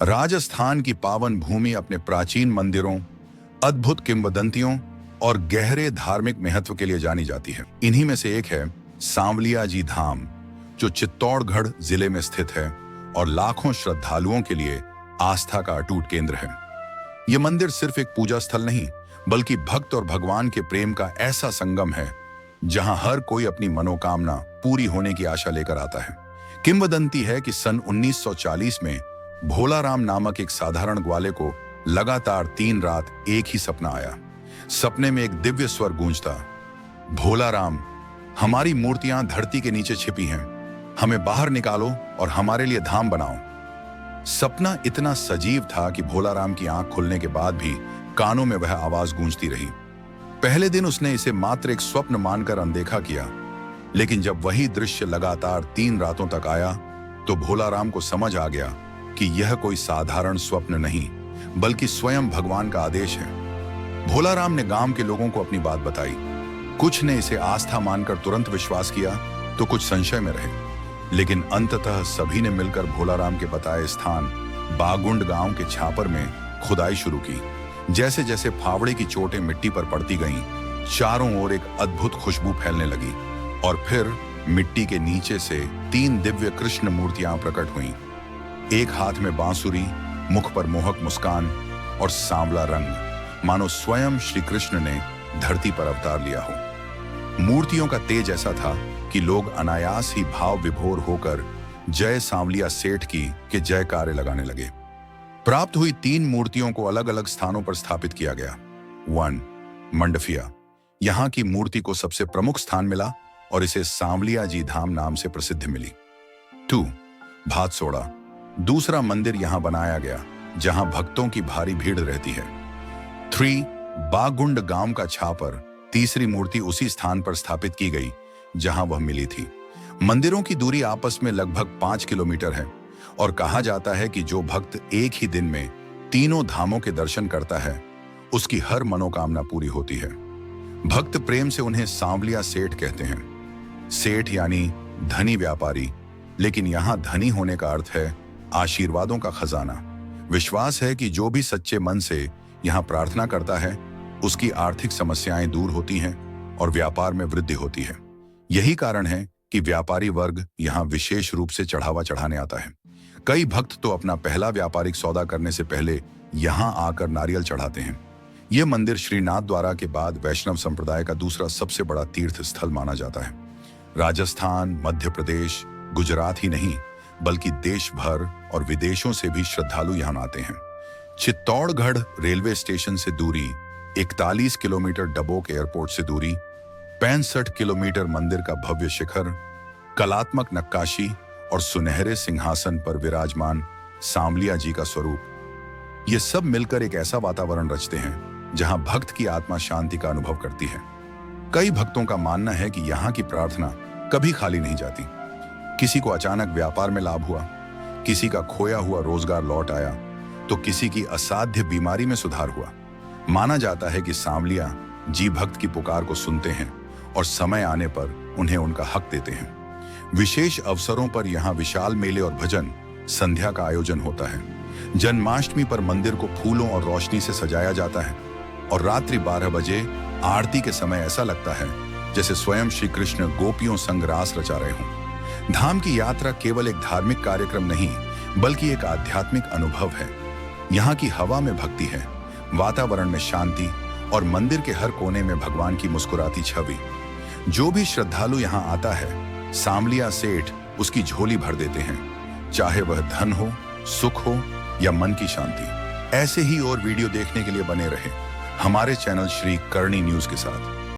राजस्थान की पावन भूमि अपने प्राचीन मंदिरों, अद्भुत किंवदंतियों और गहरे धार्मिक महत्व के लिए जानी जाती है। इन्हीं में से एक है सांवलिया जी धाम, जो चित्तौड़गढ़ जिले में स्थित है और लाखों श्रद्धालुओं के लिए आस्था का अटूट केंद्र है। यह मंदिर सिर्फ एक पूजा स्थल नहीं, बल्कि भक्त और भगवान के प्रेम का ऐसा संगम है जहां हर कोई अपनी मनोकामना पूरी होने की आशा लेकर आता है। किंवदंती है कि सन 1940 में भोलाराम नामक एक साधारण ग्वाले को लगातार 3 रात एक ही सपना आया। सपने में एक दिव्य स्वर गूंजता, भोलाराम, हमारी मूर्तियां धरती के नीचे छिपी हैं, हमें बाहर निकालो और हमारे लिए धाम बनाओ। सपना इतना सजीव था कि भोलाराम की आंख खुलने के बाद भी कानों में वह आवाज गूंजती रही। पहले दिन उसने इसे मात्र एक स्वप्न मानकर अनदेखा किया, लेकिन जब वही दृश्य लगातार 3 रातों तक आया तो भोलाराम को समझ आ गया कि यह कोई साधारण स्वप्न नहीं, बल्कि स्वयं भगवान का आदेश है। भोलाराम ने गांव के लोगों को अपनी बात बताई। कुछ ने इसे आस्था मानकर तुरंत विश्वास किया, तो कुछ संशय में रहे, लेकिन अंततः सभी ने मिलकर भोलाराम के बताए स्थान बागुंड गांव के छापर में खुदाई शुरू की। जैसे जैसे फावड़े की चोटें मिट्टी पर पड़ती गईं, चारों ओर एक अद्भुत खुशबू फैलने लगी और फिर मिट्टी के नीचे से 3 दिव्य कृष्ण मूर्तियां प्रकट हुईं। एक हाथ में बांसुरी, मुख पर मोहक मुस्कान और सांवला रंग, मानो स्वयं श्री कृष्ण ने धरती पर अवतार लिया हो। मूर्तियों का तेज ऐसा था कि लोग अनायास ही भाव विभोर होकर जय सांवलिया सेठ की के जयकारे लगाने लगे। प्राप्त हुई 3 मूर्तियों को अलग अलग स्थानों पर स्थापित किया गया। 1. मंडफिया, यहाँ की मूर्ति को सबसे प्रमुख स्थान मिला और इसे सांवलिया जी धाम नाम से प्रसिद्धि मिली। 2. भातसोड़ा, दूसरा मंदिर यहां बनाया गया जहां भक्तों की भारी भीड़ रहती है। 3. बागुंड गांव का छापर, तीसरी मूर्ति उसी स्थान पर स्थापित की गई जहां वह मिली थी। मंदिरों की दूरी आपस में लगभग 5 किलोमीटर है और कहा जाता है कि जो भक्त एक ही दिन में तीनों धामों के दर्शन करता है, उसकी हर मनोकामना पूरी होती है। भक्त प्रेम से उन्हें सांवलिया सेठ कहते हैं। सेठ यानी धनी व्यापारी, लेकिन यहां धनी होने का अर्थ है आशीर्वादों का खजाना। विश्वास है कि जो भी सच्चे मन से यहां प्रार्थना करता है, उसकी आर्थिक समस्याएं दूर होती हैं और व्यापार में वृद्धि होती है। यही कारण है कि व्यापारी वर्ग यहां विशेष रूप से चढ़ावा चढ़ाने आता है। कई भक्त तो अपना पहला व्यापारिक सौदा करने से पहले यहां आकर नारियल चढ़ाते हैं। यह मंदिर श्रीनाथ द्वारा के बाद वैष्णव संप्रदाय का दूसरा सबसे बड़ा तीर्थ स्थल माना जाता है। राजस्थान, मध्य प्रदेश, गुजरात ही नहीं, बल्कि देश भर और विदेशों से भी श्रद्धालु यहां आते हैं। चित्तौड़गढ़ रेलवे स्टेशन से दूरी 41 किलोमीटर, डबोक एयरपोर्ट से दूरी 65 किलोमीटर, मंदिर का भव्य शिखर, कलात्मक नक्काशी और सुनहरे सिंहासन पर विराजमान सांवलिया जी का स्वरूप, ये सब मिलकर एक ऐसा वातावरण रचते हैं जहां भक्त की आत्मा शांति का अनुभव करती है। कई भक्तों का मानना है कि यहाँ की प्रार्थना कभी खाली नहीं जाती। किसी को अचानक व्यापार में लाभ हुआ, किसी का खोया हुआ रोजगार लौट आया, तो किसी की असाध्य बीमारी में सुधार हुआ। माना जाता है कि सांवलिया जी भक्त की पुकार को सुनते हैं और समय आने पर उन्हें उनका हक देते हैं। विशेष अवसरों पर यहाँ विशाल मेले और भजन संध्या का आयोजन होता है। जन्माष्टमी पर मंदिर को फूलों और रोशनी से सजाया जाता है और रात्रि 12 बजे आरती के समय ऐसा लगता है जैसे स्वयं श्री कृष्ण गोपियों संग रास रचा रहे हों। धाम की यात्रा केवल एक धार्मिक कार्यक्रम नहीं, बल्कि एक आध्यात्मिक अनुभव है। यहाँ की हवा में भक्ति है, वातावरण में शांति और मंदिर के हर कोने में भगवान की मुस्कुराती छवि। जो भी श्रद्धालु यहाँ आता है, सांवलिया सेठ उसकी झोली भर देते हैं, चाहे वह धन हो, सुख हो या मन की शांति। ऐसे ही और वीडियो देखने के लिए बने रहे हमारे चैनल श्री करणी न्यूज के साथ।